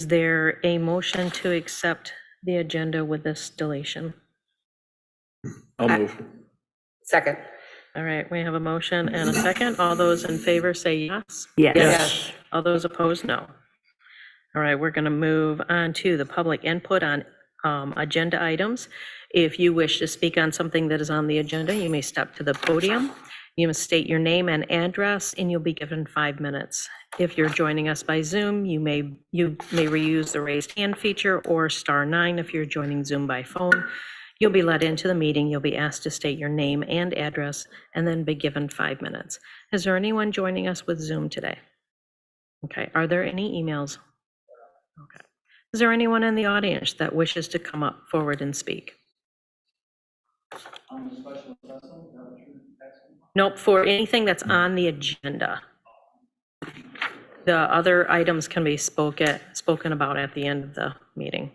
Is there a motion to accept the agenda with this deletion? I'll move. Second. All right, we have a motion and a second. All those in favor say yes. Yes. All those opposed, no. All right, we're going to move on to the public input on agenda items. If you wish to speak on something that is on the agenda, you may step to the podium. You must state your name and address, and you'll be given 5 minutes. If you're joining us by Zoom, you may reuse the raised hand feature or *9 if you're joining Zoom by phone. You'll be let into the meeting. You'll be asked to state your name and address and then be given 5 minutes. Is there anyone joining us with Zoom today? Okay, are there any emails? Okay. Is there anyone in the audience that wishes to come up forward and speak? Nope, for anything that's on the agenda. The other items can be spoken about at the end of the meeting.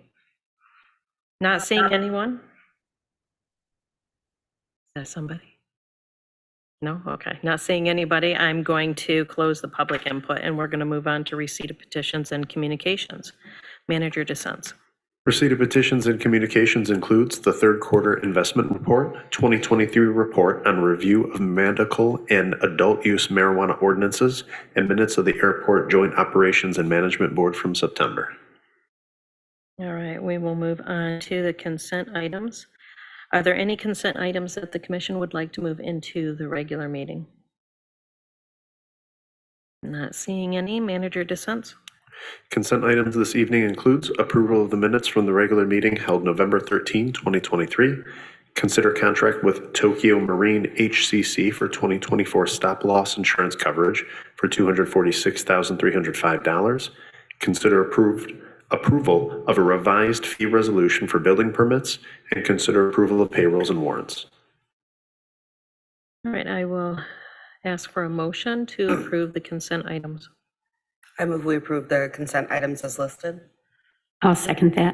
Not seeing anyone? Is that somebody? No? Okay, not seeing anybody. I'm going to close the public input and we're going to move on to receipt of petitions and communications. Manager dissents. Receipt of petitions and communications includes the third quarter investment report, 2023 report on review of medical and adult use marijuana ordinances, and minutes of the Airport Joint Operations and Management Board from September. All right, we will move on to the consent items. Are there any consent items that the commission would like to move into the regular meeting? Not seeing any. Manager dissents. Consent items this evening includes approval of the minutes from the regular meeting held November 13, 2023. Consider contract with Tokyo Marine HCC for 2024 stop loss insurance coverage for $246,305. Consider approval of a revised fee resolution for building permits, and consider approval of payrolls and warrants. All right, I will ask for a motion to approve the consent items. I move we approve the consent items as listed. I'll second that.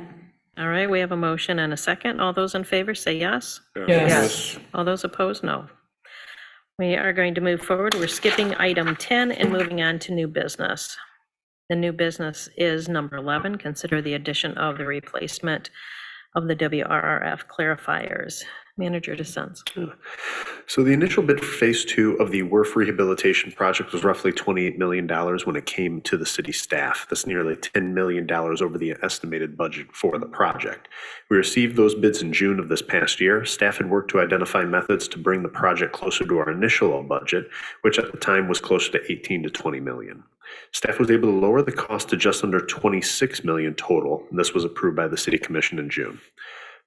All right, we have a motion and a second. All those in favor say yes. Yes. All those opposed, no. We are going to move forward. We're skipping item 10 and moving on to new business. The new business is number 11. Consider the addition of the replacement of the WRRF clarifiers. Manager dissents. So the initial bid for phase 2 of the WRF rehabilitation project was roughly $28 million when it came to the city staff. That's nearly $10 million over the estimated budget for the project. We received those bids in June of this past year. Staff had worked to identify methods to bring the project closer to our initial budget, which at the time was closer to 18 to 20 million. Staff was able to lower the cost to just under 26 million total, and this was approved by the City Commission in June.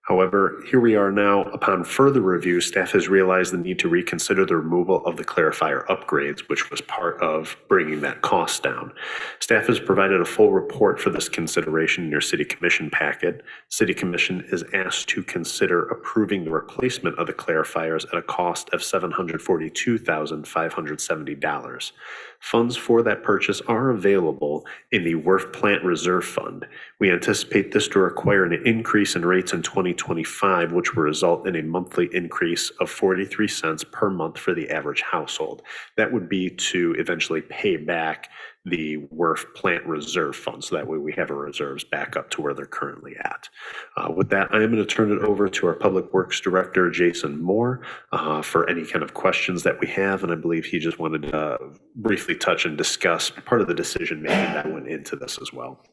However, here we are now. Upon further review, staff has realized the need to reconsider the removal of the clarifier upgrades, which was part of bringing that cost down. Staff has provided a full report for this consideration in your City Commission packet. City Commission is asked to consider approving the replacement of the clarifiers at a cost of $742,570. Funds for that purchase are available in the WRF Plant Reserve Fund. We anticipate this to require an increase in rates in 2025, which will result in a monthly increase of 43 cents per month for the average household. That would be to eventually pay back the WRF Plant Reserve Fund, so that way we have our reserves back up to where they're currently at. With that, I am going to turn it over to our Public Works Director, Jason Moore, for any kind of questions that we have, and I believe he just wanted to briefly touch and discuss part of the decision making that went into this as well.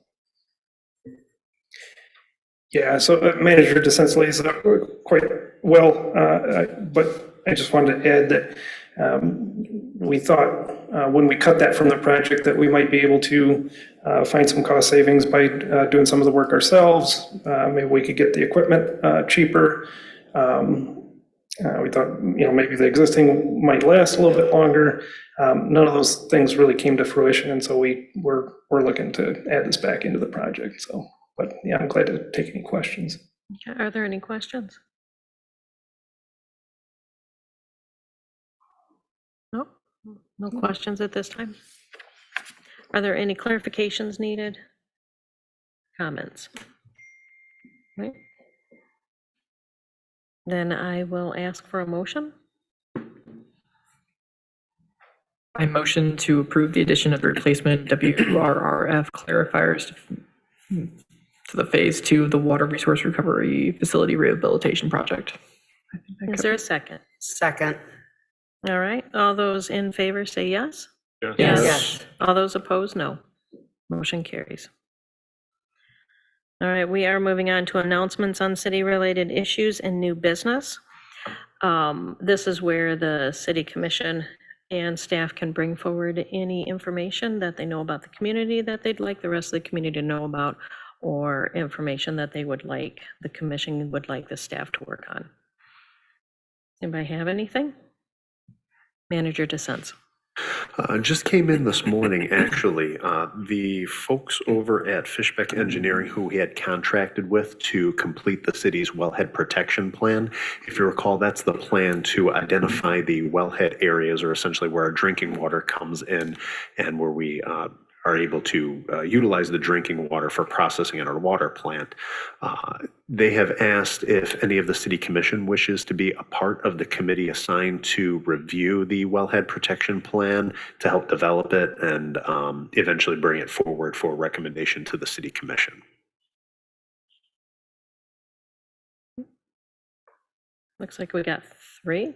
Yeah, so Manager dissents lays it out quite well, but I just wanted to add that we thought when we cut that from the project that we might be able to find some cost savings by doing some of the work ourselves. Maybe we could get the equipment cheaper. We thought, maybe the existing might last a little bit longer. None of those things really came to fruition, and so we're looking to add this back into the project. So, but yeah, I'm glad to take any questions. Okay, are there any questions? No, no questions at this time. Are there any clarifications needed? Comments? Right. Then I will ask for a motion. I motion to approve the addition of the replacement WRRF clarifiers to to the phase 2 of the water resource recovery facility rehabilitation project. I think that Is there a second? Second. All right, all those in favor say yes? Yes. Yes. All those opposed, no. Motion carries. All right, we are moving on to announcements on city-related issues and new business. This is where the city commission and staff can bring forward any information that they know about the community that they'd like the rest of the community to know about, or information that they would like, the commission would like the staff to work on. Anybody have anything? Manager DeSenza. Just came in this morning, actually. The folks over at Fishbeck Engineering, who we had contracted with to complete the city's wellhead protection plan. If you recall, that's the plan to identify the wellhead areas, or essentially where our drinking water comes in, and where we are able to utilize the drinking water for processing in our water plant. They have asked if any of the city commission wishes to be a part of the committee assigned to review the wellhead protection plan, to help develop it and eventually bring it forward for recommendation to the city commission. Looks like we got 3.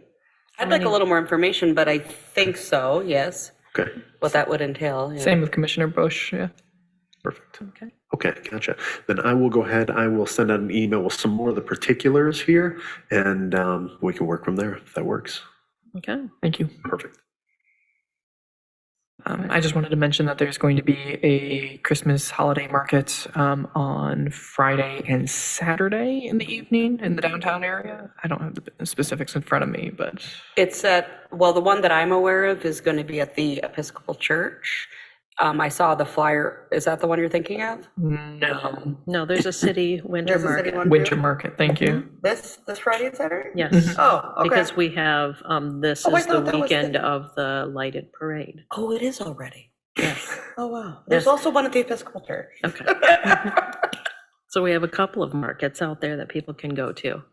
I'd like a little more information, but I think so, yes, Okay, what that would entail. Yeah. Same with Commissioner Bush, yeah. perfect. Okay. Okay, gotcha. Then I will go ahead, I will send out an email with some more of the particulars here, and we can work from there if that works. Okay. Thank you. Perfect. I just wanted to mention that there's going to be a Christmas holiday market on Friday and Saturday in the evening in the downtown area. I don't have the specifics in front of me, but It's at, well, the one that I'm aware of is going to be at the Episcopal Church. I saw the flyer. Is that the one you're thinking of? no. No, there's a city winter There's a city market. one? Winter market, thank you. This Friday and Saturday? Yes, Oh, okay. because we have, this Oh, I is the thought that was the- weekend of the lighted parade. Oh, it is already. Yes, Oh, wow. There's Yes. also one at the Episcopal Church. okay. So we have a couple of markets out there that people can go to.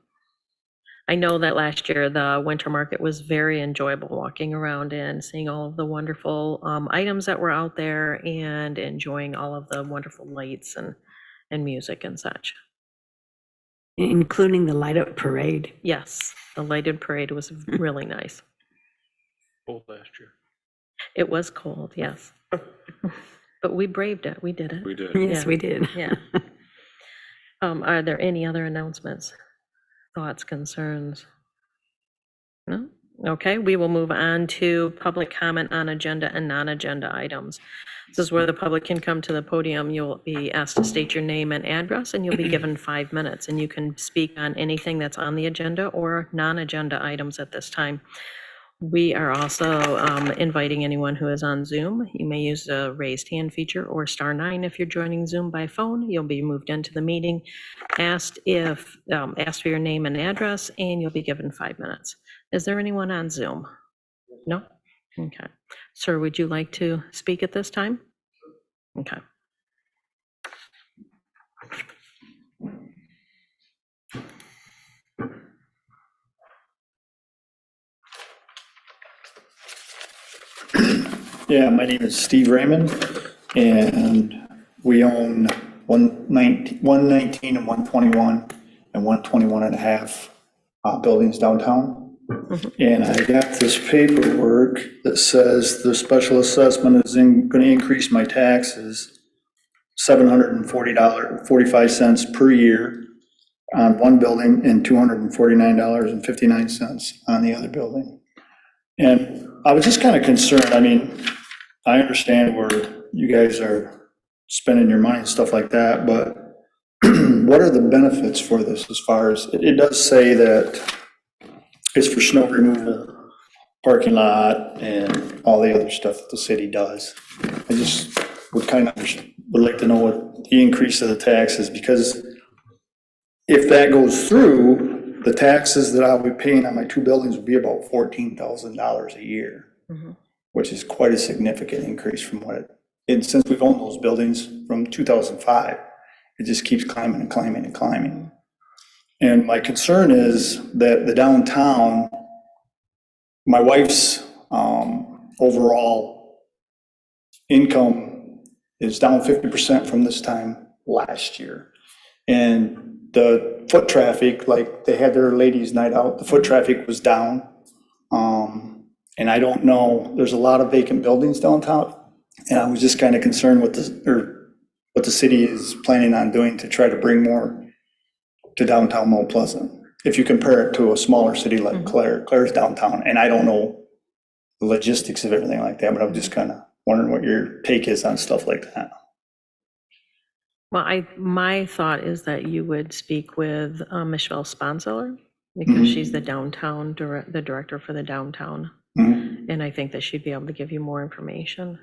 I know that last year, the winter market was very enjoyable, walking around and seeing all of the wonderful items that were out there and enjoying all of the wonderful lights and music and such. Including the light up parade. Yes, the lighted parade was really nice. Both last year. It was cold, yes. But we braved it, we did it. We did. Yes, Yeah. we did. Yeah. Are there any other announcements, thoughts, concerns? No? Okay, we will move on to public comment on agenda and non-agenda items. This is where the public can come to the podium. You'll be asked to state your name and address, and you'll be given 5 minutes, and you can speak on anything that's on the agenda or non-agenda items at this time. We are also inviting anyone who is on Zoom. You may use the raised hand feature or *9 if you're joining Zoom by phone. You'll be moved into the meeting, asked for your name and address, and you'll be given 5 minutes. Is there anyone on Zoom? No? Okay. Sir, would you like to speak at this time? Okay. Yeah, my name is Steve Raymond, and we own 119 and 121 and 121 and a half buildings downtown. And I got this paperwork that says the special assessment is going to increase my taxes $740.45 per year on one building and $249.59 on the other building. And I was just kind of concerned. I mean, I understand where you guys are spending your money and stuff like that, but what are the benefits for this as far as, it does say that it's for snow removal, parking lot, and all the other stuff that the city does. I just would like to know what the increase of the tax is, because if that goes through, the taxes that I'll be paying on my two buildings will be about $14,000 a year, which is quite a significant increase from and since we've owned those buildings from 2005, it just keeps climbing and climbing and climbing. And my concern is that the downtown, my wife's overall income is down 50% from this time last year. And the foot traffic, like they had their ladies' night out, the foot traffic was down. And I don't know, there's a lot of vacant buildings downtown. And I was just kind of concerned with what the city is planning on doing to try to bring more to downtown Mount Pleasant. If you compare it to a smaller city like Claire's downtown, and I don't know the logistics of everything like that, but I'm just kind of wondering what your take is on stuff like that. Well, my thought is that you would speak with Michelle Sponsler, because she's the downtown, the director for the downtown. And I think that she'd be able to give you more information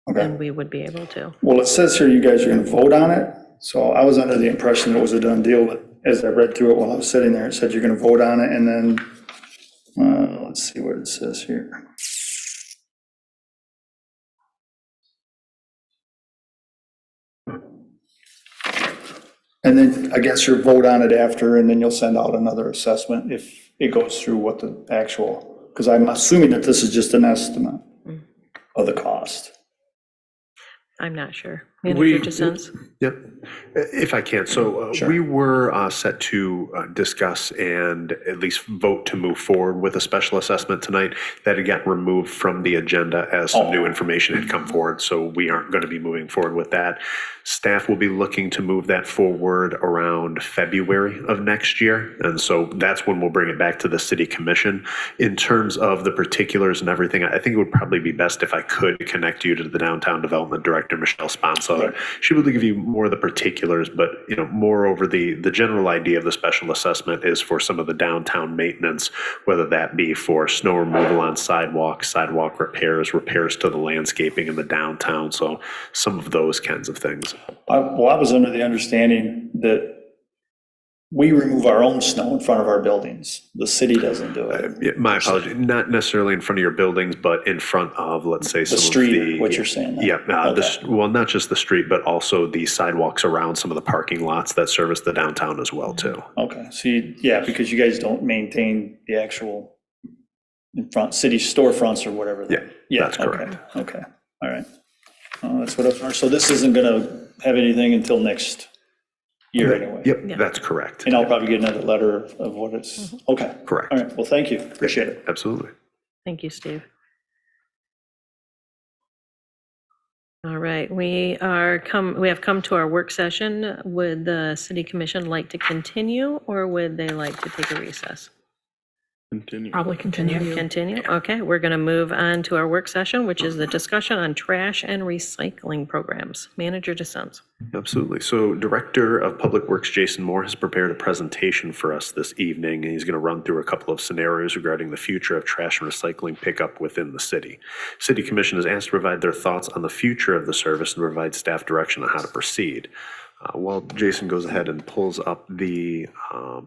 than we would be able to. Well, it says here you guys are going to vote on it. So I was under the impression it was a done deal, but as I read through it while I was sitting there, it said you're going to vote on it, and then, let's see what it says here. And then I guess you'll vote on it after, and then you'll send out another assessment if it goes through what the actual, because I'm assuming that this is just an estimate of the cost. I'm not sure. Manager DeSense? Yep, if I can. So Sure. we were set to discuss and at least vote to move forward with a special assessment tonight. That had gotten removed from the agenda as some new information had come forward, so we aren't going to be moving forward with that. Staff will be looking to move that forward around February of next year, and so that's when we'll bring it back to the city commission. In terms of the particulars and everything, I think it would probably be best if I could connect you to the Downtown Development Director, Michelle Sponsler. She would give you more of the particulars, but moreover, the general idea of the special assessment is for some of the downtown maintenance, whether that be for snow removal on sidewalks, sidewalk repairs, repairs to the landscaping in the downtown. So some of those kinds of things. I was under the understanding that we remove our own snow in front of our buildings. The city doesn't do it. My apologies, not necessarily in front of your buildings, but in front of, let's say, some The street, of the. what you're saying. Yeah, Okay. well, not just the street, but also the sidewalks around some of the parking lots that service the downtown as well, too. Okay, so because you guys don't maintain the actual in front, city storefronts or whatever. Yeah, that's correct. Okay, all right. That's what I was wondering. So this isn't gonna have anything until next year anyway? Yep, Yeah. that's correct. And I'll probably get another letter of what it's, okay. Correct. All right, well, thank you, appreciate it. Absolutely. Thank you, Steve. All right, we have come to our work session. Would the city commission like to continue, or would they like to take a recess? Continue. Probably continue. Continue? Okay, we're going to move on to our work session, which is the discussion on trash and recycling programs. Manager DeSense. Absolutely. So Director of Public Works, Jason Moore, has prepared a presentation for us this evening, and he's going to run through a couple of scenarios regarding the future of trash and recycling pickup within the city. City Commission is asked to provide their thoughts on the future of the service and provide staff direction on how to proceed. While Jason goes ahead and pulls up the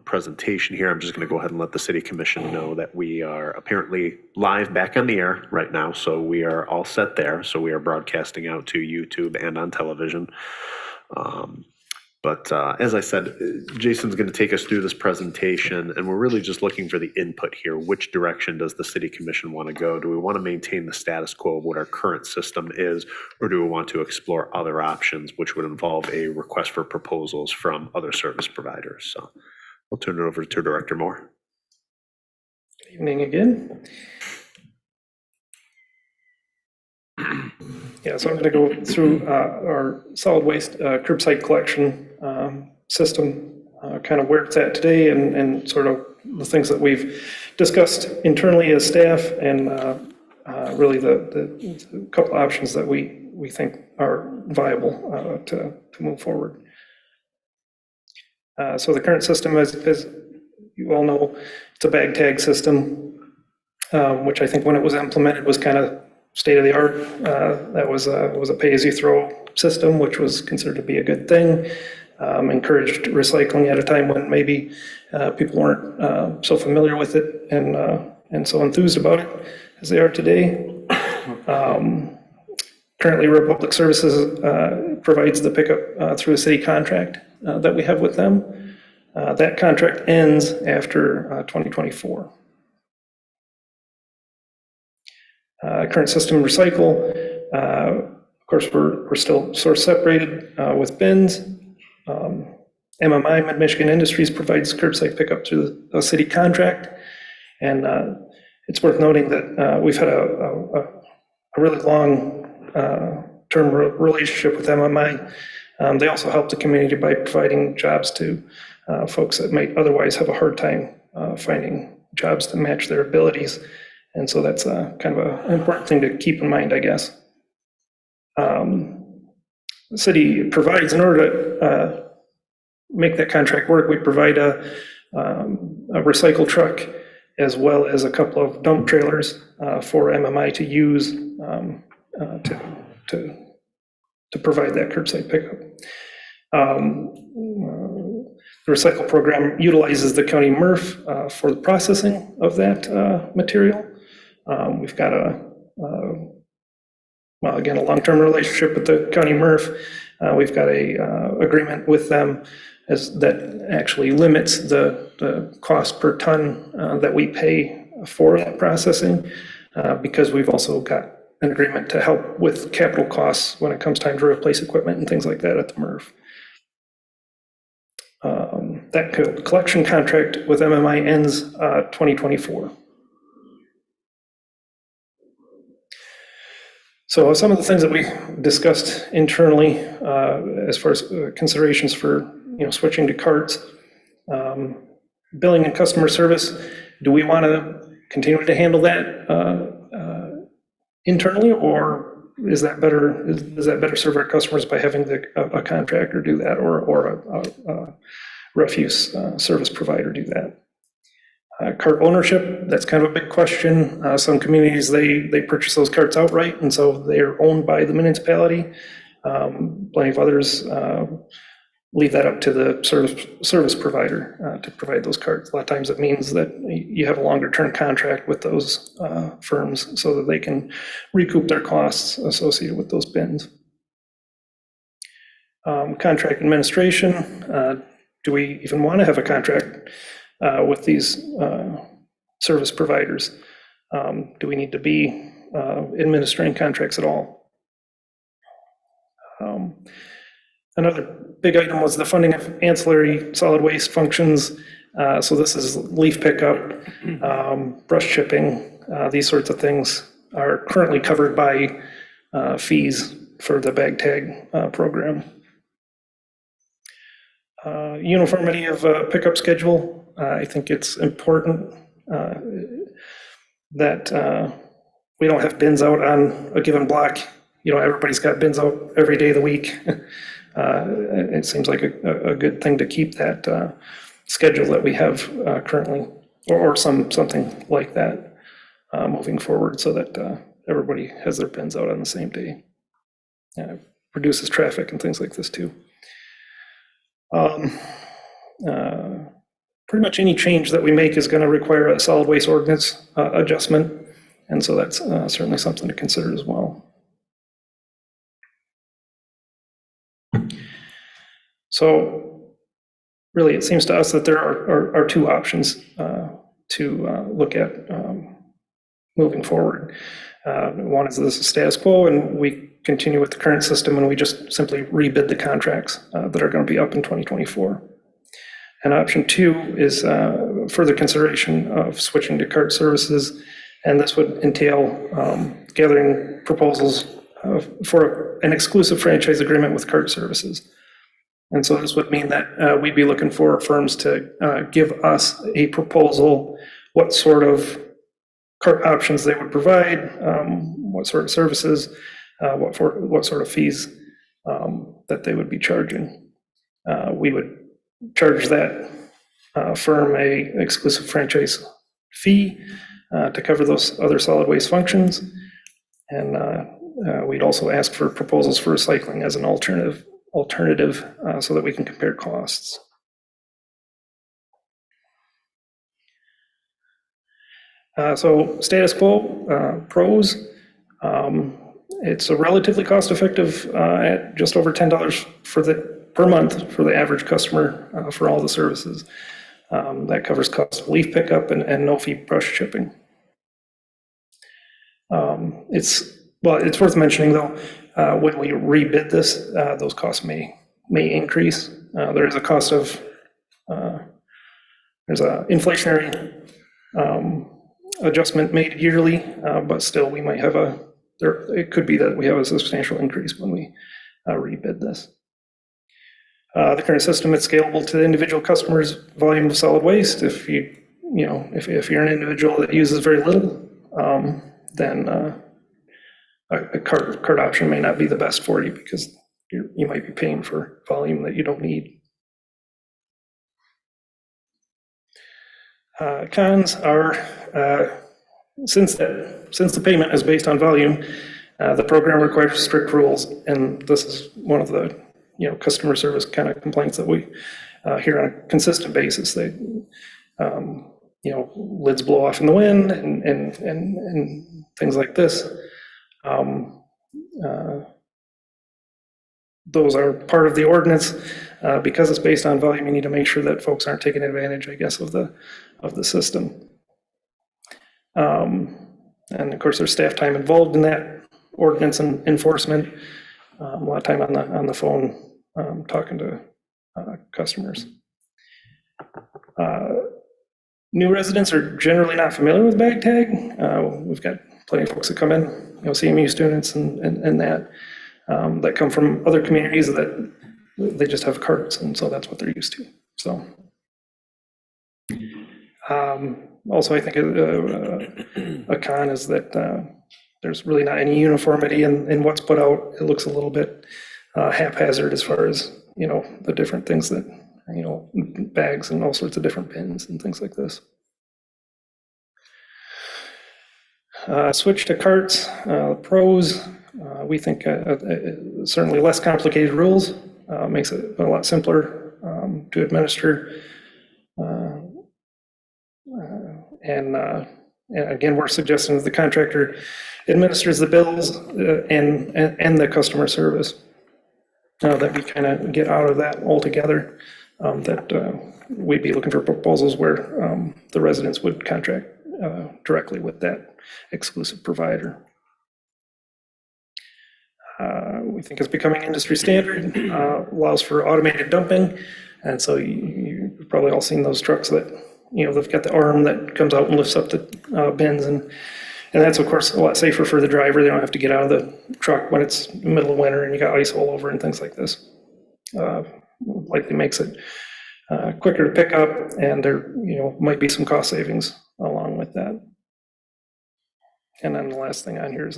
presentation here, I'm just going to go ahead and let the City Commission know that we are apparently live back on the air right now, so we are all set there. So we are broadcasting out to YouTube and on television. But as I said, Jason's going to take us through this presentation, and we're really just looking for the input here. Which direction does the City Commission want to go? Do we want to maintain the status quo of what our current system is, or do we want to explore other options, which would involve a request for proposals from other service providers? So I'll turn it over to Director Moore. Good evening again. Yeah, so I'm going to go through our solid waste curbside collection system, kind of where it's at today, and sort of the things that we've discussed internally as staff, and really the couple options that we think are viable to move forward. So the current system, as you all know, it's a bag tag system, which I think when it was implemented was kind of state of the art. That was a pay-as-you-throw system, which was considered to be a good thing. Encouraged recycling at a time when maybe people weren't so familiar with it and so enthused about it as they are today. Currently, Republic Services provides the pickup through a city contract that we have with them. That contract ends after 2024. Current system recycle, of course, we're still source separated with bins. MMI, Mid-Michigan Industries, provides curbside pickup through a city contract. And it's worth noting that we've had a really long-term relationship with MMI. They also help the community by providing jobs to folks that might otherwise have a hard time finding jobs to match their abilities. And so that's kind of an important thing to keep in mind, I guess. The city provides, in order to make that contract work, we provide a recycle truck as well as a couple of dump trailers for MMI to use to provide that curbside pickup. The recycle program utilizes the county MRF for the processing of that material. We've got again, a long-term relationship with the county MRF. We've got a agreement with them that actually limits the cost per ton that we pay for that processing, because we've also got an agreement to help with capital costs when it comes time to replace equipment and things like that at the MRF. That collection contract with MMI ends 2024. So some of the things that we discussed internally as far as considerations for switching to carts, billing and customer service, do we want to continue to handle that internally, or is that better? Does that better serve our customers by having a contractor do that, or a refuse service provider do that? Cart ownership, that's kind of a big question. Some communities, they purchase those carts outright, and so they're owned by the municipality. Plenty of others leave that up to the service provider to provide those carts. A lot of times it means that you have a longer term contract with those firms so that they can recoup their costs associated with those bins. Contract administration, do we even want to have a contract with these service providers? Do we need to be administering contracts at all? Another big item was the funding of ancillary solid waste functions. So this is leaf pickup, brush chipping, these sorts of things are currently covered by fees for the bag tag program. Uniformity of pickup schedule. I think it's important that we don't have bins out on a given block. Everybody's got bins out every day of the week. It seems like a good thing to keep that schedule that we have currently, or something like that moving forward, so that everybody has their bins out on the same day. Reduces traffic and things like this too. Pretty much any change that we make is going to require a solid waste ordinance adjustment, and so that's certainly something to consider as well. So really, it seems to us that there are two options to look at moving forward. One is this status quo, and we continue with the current system, and we just simply rebid the contracts that are going to be up in 2024. And option two is further consideration of switching to cart services, and this would entail gathering proposals for an exclusive franchise agreement with cart services. And so this would mean that we'd be looking for firms to give us a proposal, what sort of cart options they would provide, what sort of services, what sort of fees that they would be charging. We would charge that firm a exclusive franchise fee to cover those other solid waste functions. And we'd also ask for proposals for recycling as an alternative so that we can compare costs. So status quo, pros, it's a relatively cost-effective at just over $10 per month for the average customer for all the services. That covers cost of leaf pickup and no-fee brush chipping. It's worth mentioning though, when we rebid this, those costs may may increase. There is a cost of, there's a inflationary adjustment made yearly, but still we might have it could be that we have a substantial increase when we rebid this. The current system is scalable to the individual customer's volume of solid waste. If if you're an individual that uses very little, then a cart option may not be the best for you because you might be paying for volume that you don't need. Cons are, since the payment is based on volume, the program requires strict rules, and this is one of the customer service kind of complaints that we hear on a consistent basis. They lids blow off in the wind and things like this. Those are part of the ordinance. Because it's based on volume, you need to make sure that folks aren't taking advantage, I guess, of the system. And of course, there's staff time involved in that ordinance and enforcement. A lot of time on the phone talking to customers. New residents are generally not familiar with bag tag. We've got plenty of folks that come in, CMU students and that come from other communities that they just have carts, and so that's what they're used to. So, also, I think a con is that there's really not any uniformity in what's put out. It looks a little bit haphazard as far as the different things that bags and all sorts of different bins and things like this. Switch to carts. Pros, we think certainly less complicated rules. Makes it a lot simpler to administer. And again, we're suggesting that the contractor administers the bills and the customer service. That we kind of get out of that altogether. That we'd be looking for proposals where the residents would contract directly with that exclusive provider. We think it's becoming industry standard, allows for automated dumping. And so you've probably all seen those trucks that, they've got the arm that comes out and lifts up the bins. And that's, of course, a lot safer for the driver. They don't have to get out of the truck when it's the middle of winter and you got ice all over and things like this. Likely makes it quicker to pick up, and there, might be some cost savings along with that. And then the last thing on here is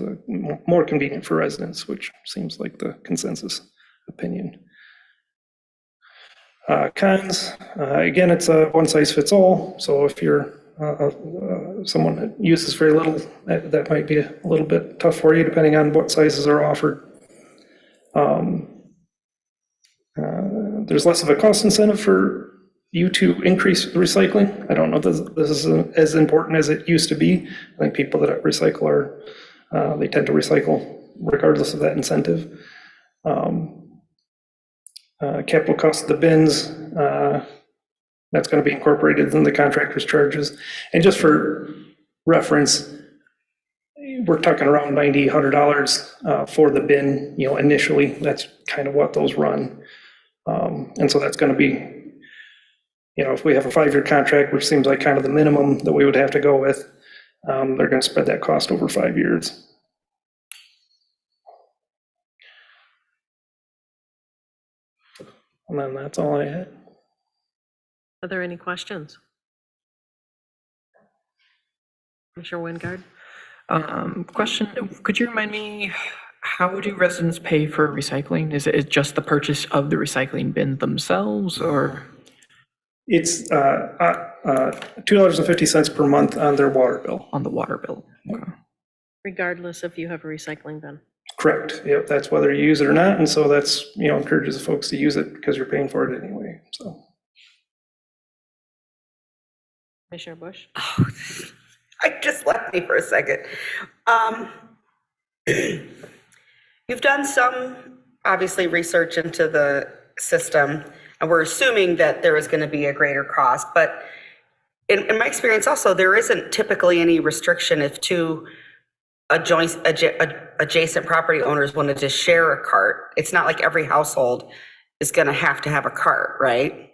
more convenient for residents, which seems like the consensus opinion. Cons, again, it's a one size fits all. So if you're someone that uses very little, that might be a little bit tough for you depending on what sizes are offered. There's less of a cost incentive for you to increase recycling. I don't know if this is as important as it used to be. I think people that recycle they tend to recycle regardless of that incentive. Capital cost of the bins, that's going to be incorporated in the contractor's charges. And just for reference, we're talking around $90, $100 for the bin, initially. That's kind of what those run. And so that's going to be, if we have a 5-year contract, which seems like kind of the minimum that we would have to go with, they're going to spread that cost over 5 years. And then that's all I had. Are there any questions? Commissioner Wingard? Question, could you remind me, how do residents pay for recycling? Is it just the purchase of the recycling bin themselves, or? It's $2.50 per month on their water bill. On the water bill? Okay. Regardless if you have a recycling bin. Correct. Yep, that's whether you use it or not. And so that's, encourages the folks to use it because you're paying for it anyway. So. Commissioner Bush? Oh, I just left me for a second. You've done some, obviously, research into the system, and we're assuming that there is going to be a greater cost. But in my experience also, there isn't typically any restriction if two adjacent property owners wanted to share a cart. It's not like every household is gonna have to have a cart, right?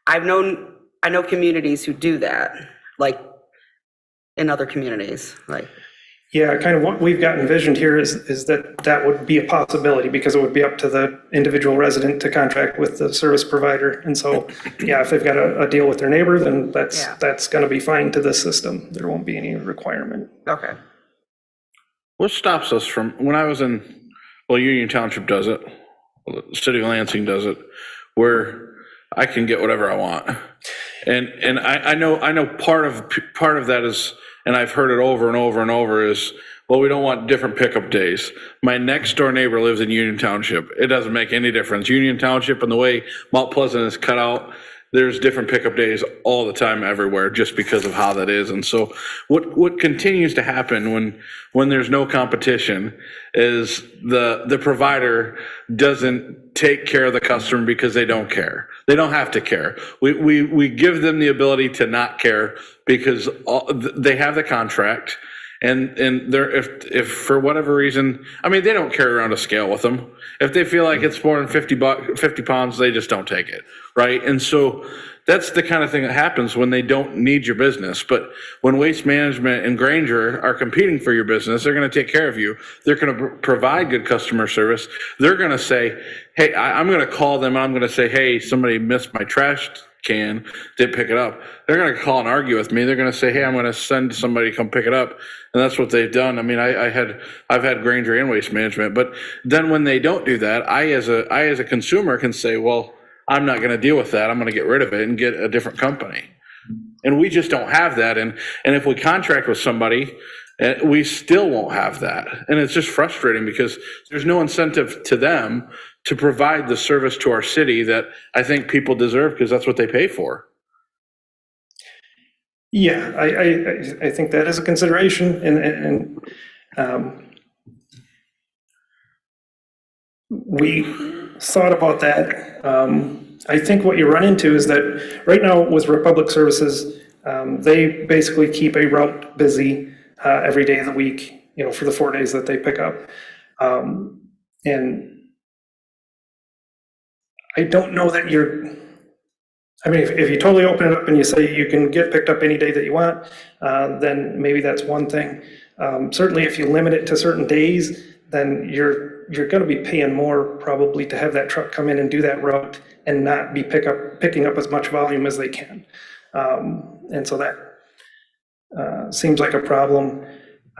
I know communities who do that, like in other communities, like, Yeah, kind of what we've got envisioned here is that that would be a possibility because it would be up to the individual resident to contract with the service provider. And so, yeah, if they've got a deal with their neighbor, then that's going to be fine to the system. There won't be any requirement. okay. What stops us from, when I was in, well, Union Township does it, well, the city of Lansing does it, where I can get whatever I want. And I know part of that is, and I've heard it over and over and over, is, well, we don't want different pickup days. My next door neighbor lives in Union Township. It doesn't make any difference. Union Township and the way Mount Pleasant is cut out, there's different pickup days all the time everywhere just because of how that is. And so what continues to happen when there's no competition is the provider doesn't take care of the customer because they don't care. They don't have to care. We give them the ability to not care because they have the contract. And they're, if for whatever reason, I mean, they don't carry around a scale with them. If they feel like it's more than 50 pounds, they just don't take it, right? And so that's the kind of thing that happens when they don't need your business. But when Waste Management and Granger are competing for your business, they're going to take care of you. They're going to provide good customer service. They're going to say, hey, I'm going to call them and I'm going to say, hey, somebody missed my trash can, didn't pick it up. They're going to call and argue with me. They're going to say, hey, I'm going to send somebody to come pick it up. And that's what they've done. I mean, I've had Granger and Waste Management, but then when they don't do that, I as a consumer can say, well, I'm not going to deal with that. I'm going to get rid of it and get a different company. And we just don't have that. And if we contract with somebody, we still won't have that. And it's just frustrating because there's no incentive to them to provide the service to our city that I think people deserve because that's what they pay for. Yeah, I think that is a consideration, and we thought about that. I think what you run into is that right now with Republic Services, they basically keep a route busy every day of the week, for the 4 days that they pick up. And I don't know that if you totally open it up and you say you can get picked up any day that you want, then maybe that's one thing. Certainly if you limit it to certain days, then you're going to be paying more probably to have that truck come in and do that route and not be picking up as much volume as they can. And so that seems like a problem.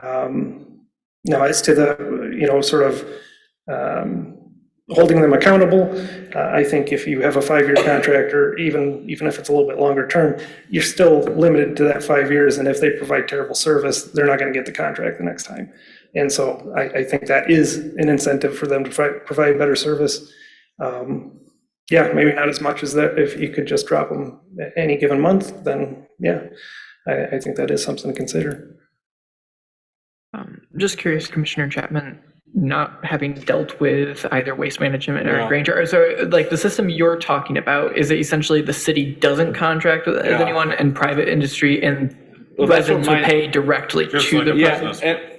Now as to the, sort of, holding them accountable, I think if you have a 5-year contract, or even if it's a little bit longer term, you're still limited to that 5 years. And if they provide terrible service, they're not going to get the contract the next time. And so I think that is an incentive for them to provide better service. Yeah, maybe not as much as that. If you could just drop them any given month, then yeah, I think that is something to consider. Just curious, Commissioner Chapman, not having dealt with either Waste Management or Granger, so like the system you're talking about, is it essentially the city doesn't contract with anyone and private industry and residents would pay directly to the Yeah,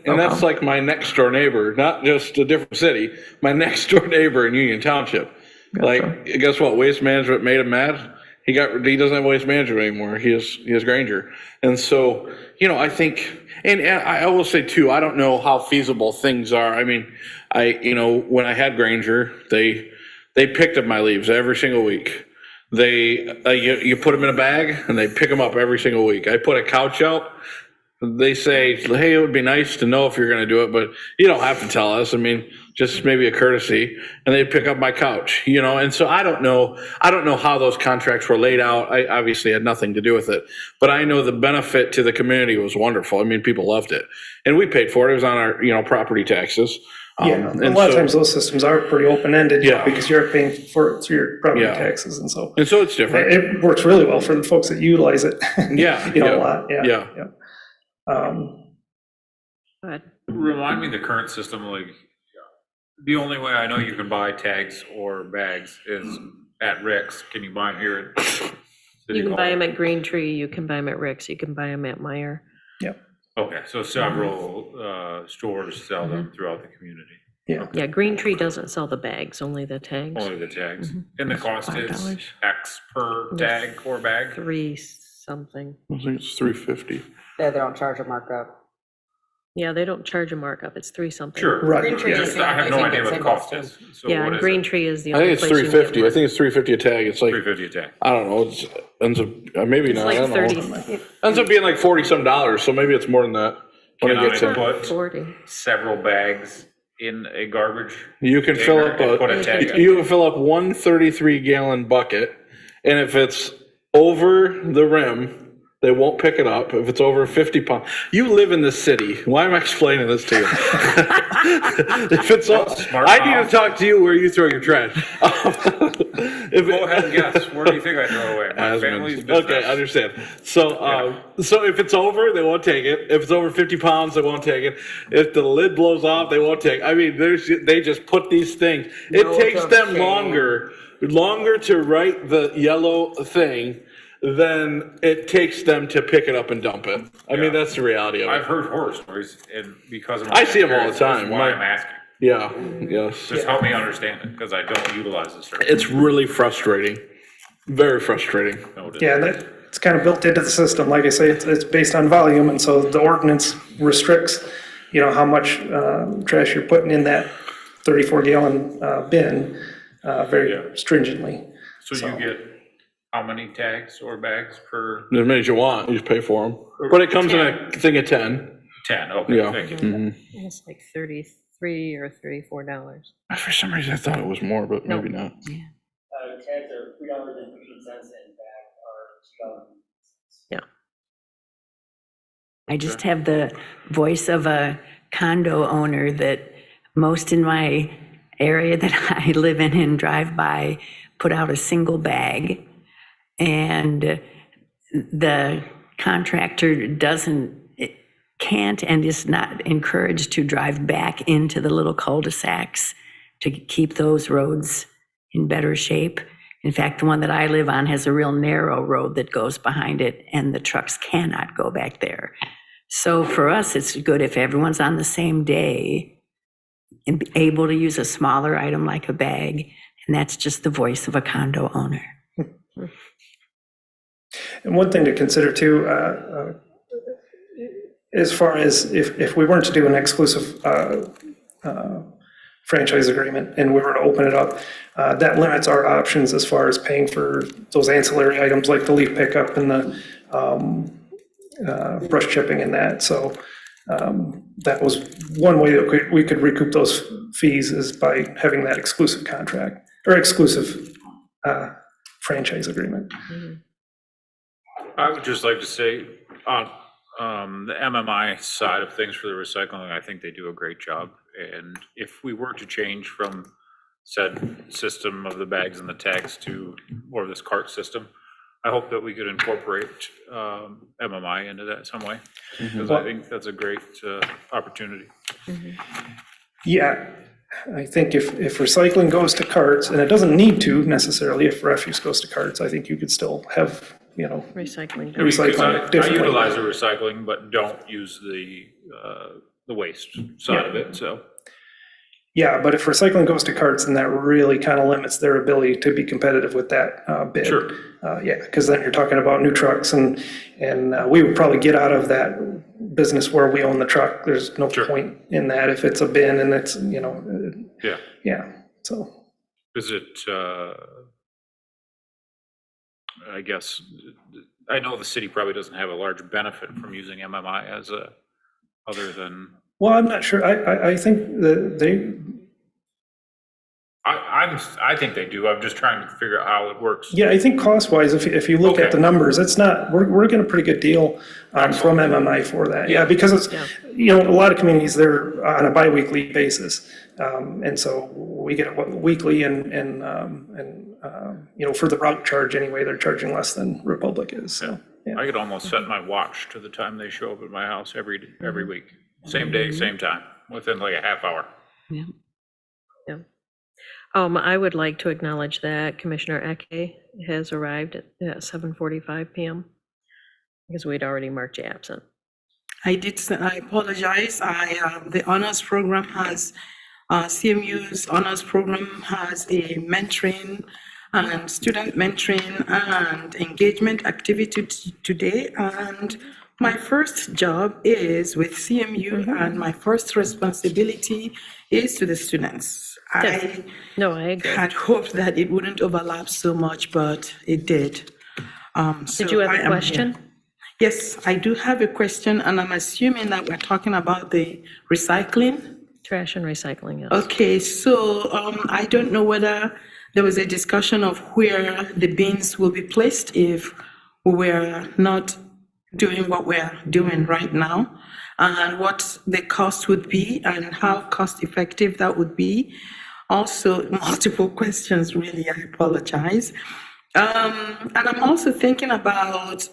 and that's like my next door neighbor, not just a different city, my next door neighbor in Union Township. Gotcha. Like, guess what? Waste Management made him mad. He doesn't have Waste Management anymore. He has Granger. And so, I think, and I will say too, I don't know how feasible things are. I mean, when I had Granger, they picked up my leaves every single week. You put them in a bag and they pick them up every single week. I put a couch out. They say, hey, it would be nice to know if you're going to do it, but you don't have to tell us. I mean, just maybe a courtesy, and they pick up my couch, and so I don't know how those contracts were laid out. I obviously had nothing to do with it, but I know the benefit to the community was wonderful. I mean, people loved it, and we paid for it. It was on our, property taxes. Yeah, a lot of times those systems are pretty open-ended, because you're paying for it through your property taxes, and so it's different. It works really well for the folks that utilize it. A lot. Yeah. Go ahead. Remind me the current system, like, the only way I know you can buy tags or bags is at Rick's. Can you buy them here at City You can Hall? buy them at Green Tree, you can buy them at Rick's, you can buy them at Meyer. Yep. Okay, so several stores sell them throughout the community. Yeah, Green Tree doesn't sell the bags, only the tags. Only the tags. And the cost is $5. X per tag or bag? 3 something. I think it's 350. They don't charge a markup. Yeah, they don't charge a markup. It's 3 something. Sure. Right. Green Tree Just, is, I have no I think idea it's what the in cost Boston. is. So Yeah, what and is Green it? Tree is the I only think place it's you can get 350. I think it's 350 a tag. It's like, 350 a tag. I don't know, it's, ends up, maybe It's not, I like don't 30, know. Ends up being like 40 some dollars, so maybe it's more than that. When Can it gets I in. put 40. several bags in a garbage? You can fill up container and put a tag in? you can fill up one 33-gallon bucket, and if it's over the rim, they won't pick it up. If it's over 50 pounds, you live in this city. Why am I explaining this to you? If it's, Smart I need mom. to talk to you where you throw your trash. If Go ahead and guess. Where do you think I throw away? My Asmund. family's business. Okay, I understand. So, so if it's over, they won't take it. If it's over 50 pounds, they won't take it. If the lid blows off, they won't take it. I mean, they just put these things. It Note takes of them shame. longer to write the yellow thing than it takes them to pick it up and dump it. I mean, Yeah. that's the reality of I've it. heard horror stories, and because of my I see 'em all the experience, that's time. why My- I'm asking. Yeah, yes. Just help me understand it, because I don't utilize this service. It's really frustrating. Very frustrating. Noted. Yeah, that, it's kind of built into the system. Like I say, it's based on volume, and so the ordinance restricts, how much trash you're putting in that 34-gallon bin very stringently. So you get how many tags or bags per As many as you want, you just pay for them. But it comes in a thing of 10. 10? Okay, Yeah. thank you. Mhm. It's like $33 or $34. For some reason, I thought it was more, but maybe not. Tags are $3.15 and bag are $2. I just have the voice of a condo owner that most in my area that I live in and drive by put out a single bag. And the contractor can't and is not encouraged to drive back into the little cul-de-sacs to keep those roads in better shape. In fact, the one that I live on has a real narrow road that goes behind it, and the trucks cannot go back there. So for us, it's good if everyone's on the same day and be able to use a smaller item like a bag, and that's just the voice of a condo owner. And one thing to consider too, as far as if we weren't to do an exclusive franchise agreement and we were to open it up, that limits our options as far as paying for those ancillary items like the leaf pickup and the brush chipping and that. So that was one way that we could recoup those fees is by having that exclusive contract or exclusive franchise agreement. I would just like to say, on the MMI side of things for the recycling, I think they do a great job. And if we were to change from said system of the bags and the tags to more of this cart system, I hope that we could incorporate MMI into that some way, because I think that's a great opportunity. Yeah, I think if recycling goes to carts, and it doesn't need to necessarily, if refuse goes to carts, I think you could still have, Recycling. Because recycling I differently. utilize the recycling, but don't use the waste side of it, so. Yeah, but if recycling goes to carts, then that really kind of limits their ability to be competitive with that bid. Sure. Yeah, because then you're talking about new trucks and we would probably get out of that business where we own the truck. There's no Sure. point in that if it's a bin and it's, Yeah. yeah, so. Is it, I guess, I know the city probably doesn't have a large benefit from using MMI as other than, Well, I'm not sure. I think that I think they do. I'm just trying to figure out how it works. yeah, I think cost-wise, if you look at Okay. the numbers, it's not, we're getting a pretty good deal from MMI for that. Yeah, because it's, a lot of communities, they're on a bi-weekly basis. And so we get it weekly and for the route charge anyway, they're charging less than Republic is, so. Yeah. I could almost set my watch to the time they show up at my house every week. Same day, same time, within like a half hour. I would like to acknowledge that Commissioner Eke has arrived at 7:45 PM because we'd already marked you absent. I apologize. The honors program has CMU's honors program has a mentoring and student mentoring and engagement activity today. And my first job is with CMU, and my first responsibility is to the students. I No, I agree. had hoped that it wouldn't overlap so much, but it did. Did you have a question? Yes, I do have a question, and I'm assuming that we're talking about the recycling. Trash and recycling, yes. Okay, so I don't know whether there was a discussion of where the bins will be placed if we're not doing what we're doing right now, and what the cost would be and how cost effective that would be. Also, multiple questions, really, I apologize. And I'm also thinking about,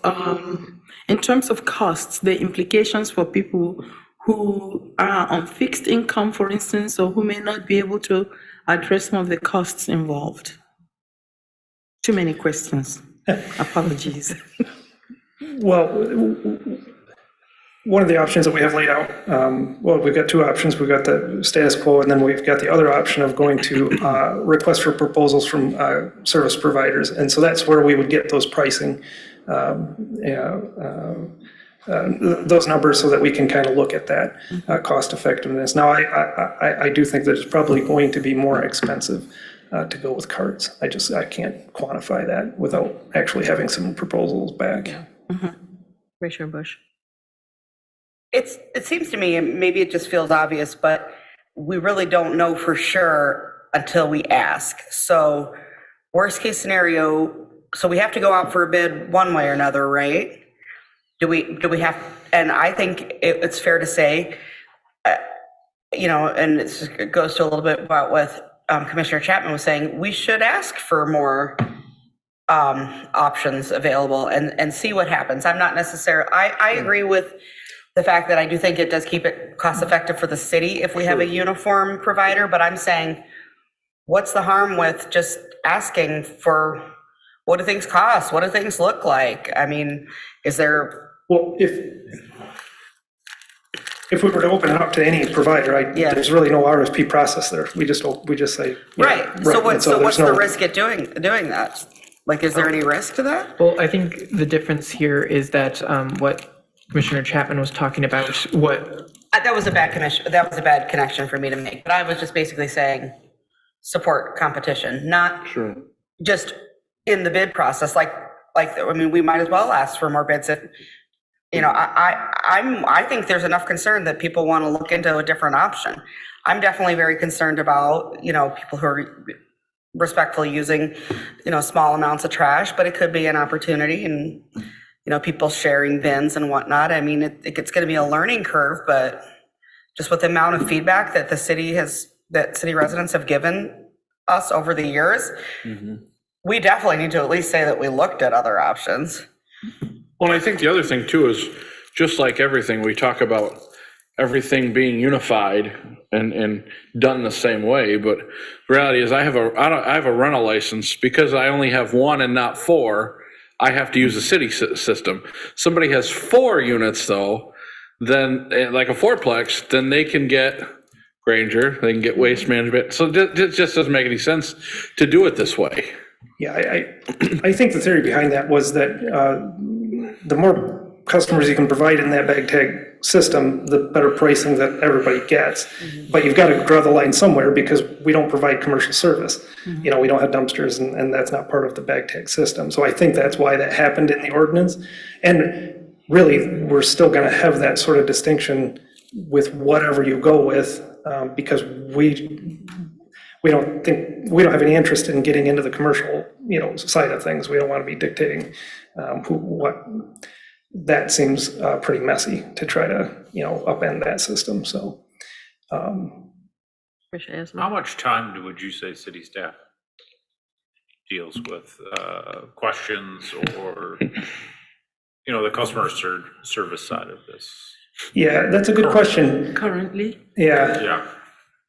in terms of costs, the implications for people who are on fixed income, for instance, or who may not be able to address some of the costs involved. Too many questions. Apologies. Well, one of the options that we have laid out, well, we've got two options. We've got the status quo, and then we've got the other option of going to request for proposals from service providers. And so that's where we would get those pricing, those numbers, so that we can kind of look at that cost effectiveness. Now, I do think that it's probably going to be more expensive to go with carts. I can't quantify that without actually having some proposals back. Commissioner Bush? It seems to me, and maybe it just feels obvious, but we really don't know for sure until we ask. So worst case scenario, so we have to go out for a bid one way or another, right? Do we have, and I think it's fair to say, and it goes to a little bit about what Commissioner Chapman was saying, we should ask for more options available and see what happens. I'm not necessarily, I agree with the fact that I do think it does keep it cost effective for the city if we have a uniform provider, but I'm saying, what's the harm with just asking for, what do things cost? What do things look like? I mean, is there? Well, if we were to open it up to any provider, there's really no RFP process there. We just say. Right. So what's there's the no risk at doing that? Like, is there any risk to that? Well, I think the difference here is that what Commissioner Chapman was talking about, That was a bad connection for me to make, but I was just basically saying support competition, not just in the bid process. I mean, we might as well ask for more bids if, I think there's enough concern that people want to look into a different option. I'm definitely very concerned about, people who are respectfully using, small amounts of trash, but it could be an opportunity, and, people sharing bins and whatnot. I mean, it's going to be a learning curve, but just with the amount of feedback that city residents have given us over the years, we definitely need to at least say that we looked at other options. Well, I think the other thing too is, just like everything, we talk about everything being unified and done the same way, but the reality is I have a rental license. Because I only have one and not four, I have to use the city system. Somebody has 4 units though, then like a fourplex, then they can get Granger, they can get Waste Management. So it just doesn't make any sense to do it this way. Yeah, I think the theory behind that was that the more customers you can provide in that bag tag system, the better pricing that everybody gets. But you've got to draw the line somewhere, because we don't provide commercial service. We don't have dumpsters, and that's not part of the bag tag system. So I think that's why that happened in the ordinance. And really, we're still going to have that sort of distinction with whatever you go with, because we don't have any interest in getting into the commercial, side of things. We don't want to be dictating what. That seems pretty messy to try to, upend that system. So, how much time would you say city staff deals with questions or, the customer service side of this? Yeah, that's a good question. Currently? Yeah.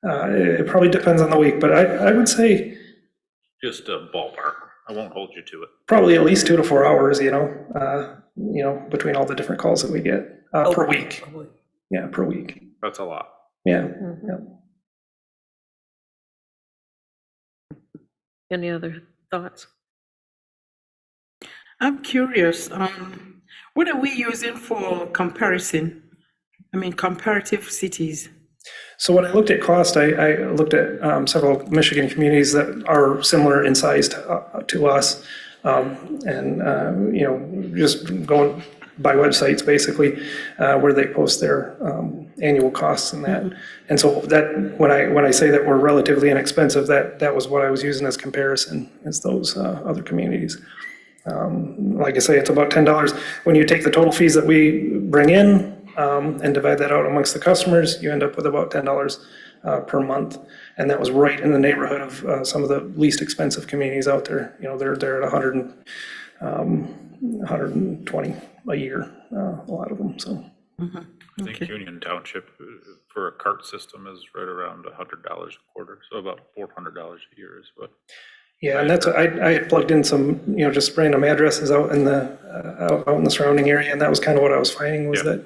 It probably depends on the week, but I would say. Just a ballpark. I won't hold you to it. Probably at least 2 to 4 hours, between all the different calls that we get per week. Yeah, per week. That's a lot. Yeah. Any other thoughts? I'm curious, what are we using for comparison? I mean, comparative cities. So when I looked at cost, I looked at several Michigan communities that are similar in size to us. Just going by websites basically, where they post their annual costs and that. And so that, when I say that we're relatively inexpensive, that was what I was using as comparison, as those other communities. Like I say, it's about $10. When you take the total fees that we bring in and divide that out amongst the customers, you end up with about $10 per month. And that was right in the neighborhood of some of the least expensive communities out there. They're at 120 a year, a lot of them, so. I think Union Township for a cart system is right around $100 a quarter, so about $400 a year is what. Yeah, and that's, I had plugged in some, just random addresses out in the surrounding area, and that was kind of what I was finding was that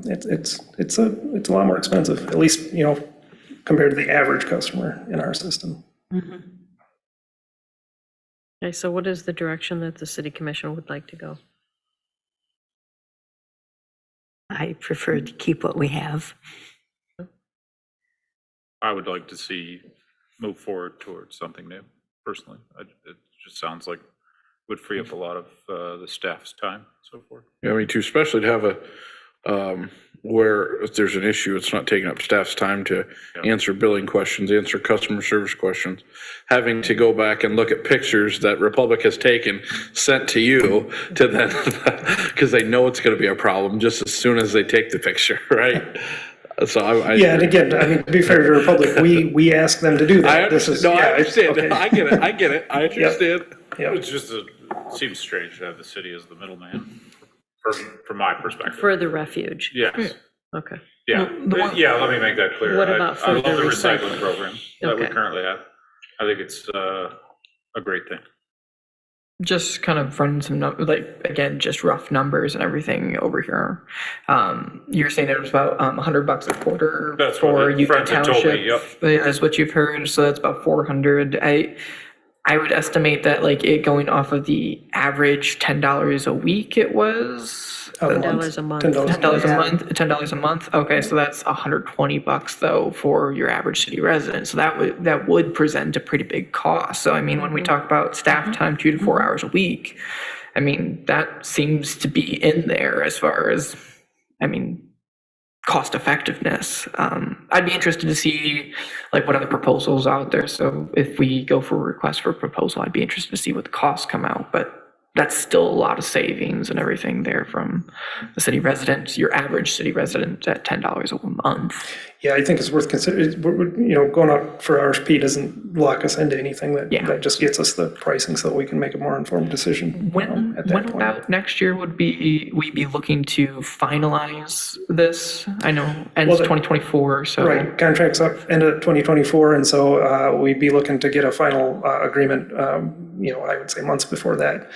it's a lot more expensive, at least, compared to the average customer in our system. Okay, so what is the direction that the city commission would like to go? I prefer to keep what we have. I would like to see move forward towards something new, personally. It just sounds like would free up a lot of the staff's time and so forth. Yeah, me too, especially to have a, where if there's an issue, it's not taking up staff's time to answer billing questions, answer customer service questions. Having to go back and look at pictures that Republic has taken, sent to you, to then, because they know it's gonna be a problem just as soon as they take the picture, right? So Yeah, and again, I mean, to be fair to Republic, we ask them to do that. I understand, I understand, okay. I get it, I understand. Yep. It's just, seems strange to have the city as the middleman, from my perspective. For the refuge? Yes, Okay. yeah, let me make that clear. What about I for love the the recycling recycling? program that we Okay. currently have. I think it's a great thing. Just kind of running some, again, just rough numbers and everything over here. You're saying it was about $100 a quarter That's what for the Union friends had told me, Township. yep. That's what you've heard, so that's about 400. I would estimate that it going off of the average $10 a week it was. $10 a month. $10 a month. Okay, so that's $120 though for your average city resident. So that would present a pretty big cost. So I mean, when we talk about staff time, 2 to 4 hours a week, I mean that seems to be in there as far as, I mean, cost effectiveness. I'd be interested to see what other proposals out there. So if we go for a request for a proposal, I'd be interested to see what the costs come out. But that's still a lot of savings and everything there from the city resident, your average city resident at $10 a month. Yeah, I think it's worth considering, going out for RFP doesn't lock us into anything. That just gets us the pricing so that we can make a more informed decision at that When point. about next year would we be looking to finalize this? I know ends 2024, so. Right, contract's up end of 2024, and so we'd be looking to get a final agreement, I would say months before that,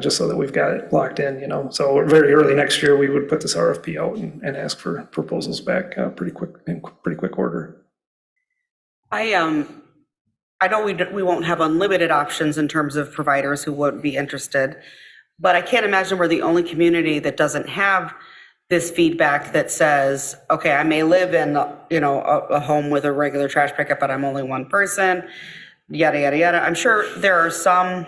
just so that we've got it locked in, So very early next year, we would put this RFP out and ask for proposals back pretty quick order. I know we won't have unlimited options in terms of providers who won't be interested, but I can't imagine we're the only community that doesn't have this feedback that says, okay, I may live in, a home with a regular trash pickup, but I'm only one person, yada, yada, yada. I'm sure there are some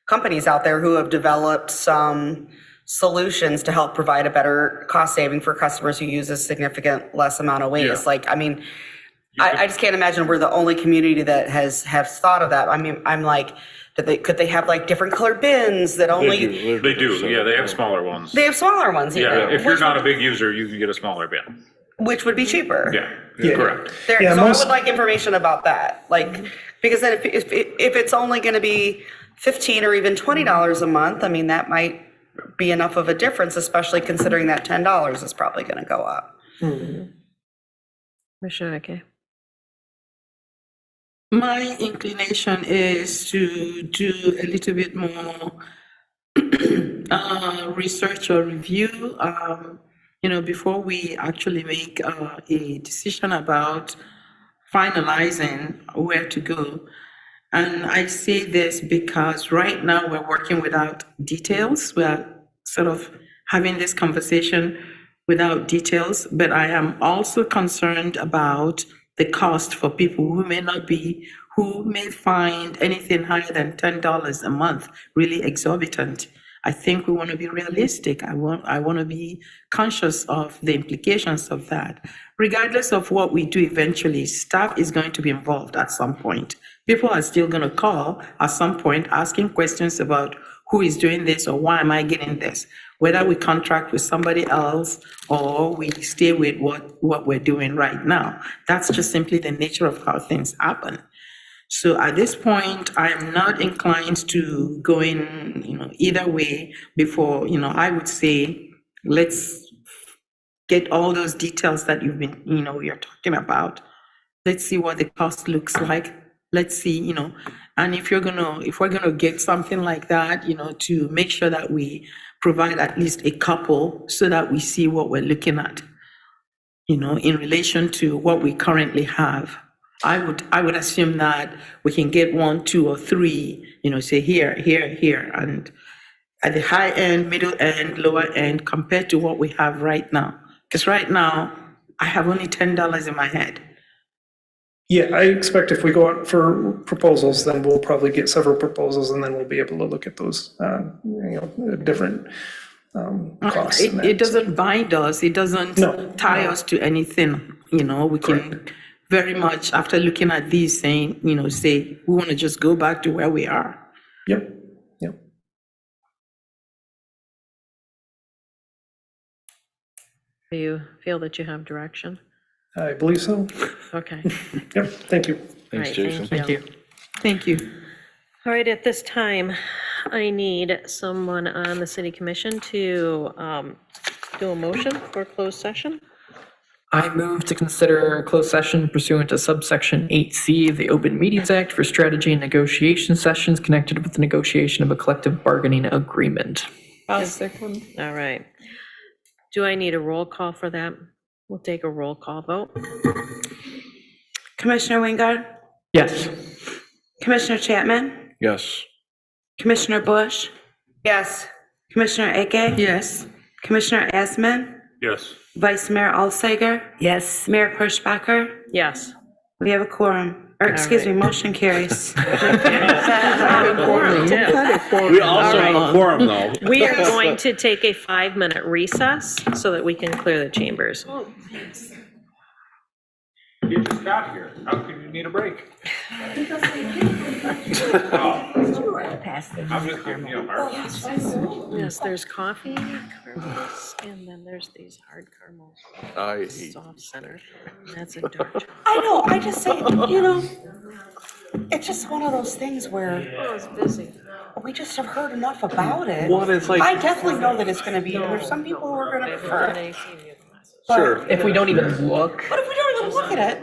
companies out there who have developed some solutions to help provide a better cost saving for customers who use a significant less amount of waste. I just can't imagine we're the only community that has thought of that. I mean, I'm like, could they have different colored bins that only? They do, yeah, they have smaller ones. They have smaller ones even. Yeah, if you're not a big user, you can get a smaller bin. Which would be cheaper. Yeah, correct. So I would like information about that, because then if it's only gonna be $15 or even $20 a month, I mean, that might be enough of a difference, especially considering that $10 is probably gonna go up. Commissioner Ike? My inclination is to do a little bit more research or review, before we actually make a decision about finalizing where to go. And I say this because right now we're working without details. We're sort of having this conversation without details, but I am also concerned about the cost for people who may find anything higher than $10 a month really exorbitant. I think we want to be realistic. I want to be conscious of the implications of that. Regardless of what we do eventually, staff is going to be involved at some point. People are still going to call at some point asking questions about who is doing this or why am I getting this? Whether we contract with somebody else or we stay with what we're doing right now. That's just simply the nature of how things happen. So at this point, I am not inclined to go in, either way before, I would say, let's get all those details that you've been, you're talking about. Let's see what the cost looks like. Let's see, and if we're gonna get something like that, to make sure that we provide at least a couple so that we see what we're looking at, in relation to what we currently have. I would assume that we can get 1, 2, or 3, say here, and at the high end, middle end, lower end, compared to what we have right now. Because right now, I have only $10 in my head. Yeah, I expect if we go out for proposals, then we'll probably get several proposals, and then we'll be able to look at those, different costs. and that. It doesn't bind us, it doesn't No, tie no. us to anything, we can very much, after looking at these, saying, say, we want to just go back to where we are. Yep. Do you feel that you have direction? I believe so. Okay. Yep, thank you. All Thanks, right, Jason. Thank you. Thank you. All right, at this time, I need someone on the city commission to do a motion for closed session. I move to consider closed session pursuant to subsection 8C of the Open Meetings Act for strategy and negotiation sessions connected with the negotiation of a collective bargaining agreement. All right. Do I need a roll call for that? We'll take a roll call vote. Commissioner Wingard, Yes. Commissioner Chapman, Yes. Commissioner Bush, Yes. Commissioner Ake, Yes. Commissioner Asman, Yes. Vice Mayor Alsager, Yes. Mayor Kirschbacher. Yes. We have a quorum, or excuse me, motion carries. We also have a quorum, though. We are going to take a 5-minute recess so that we can clear the chambers. You just got here. How could you need a break? Pass them. I'm just giving you a hard time. Yes, there's coffee, caramels, and then there's these hard caramels. I hate Soft center. That's a dark chocolate. I know, I just say, it's just one of those things where Oh, it's busy. we just have heard enough about it. Well, it's like- I definitely know that it's gonna be, there's some people who are gonna prefer it. Sure. If we don't even look. But if we don't even look at it,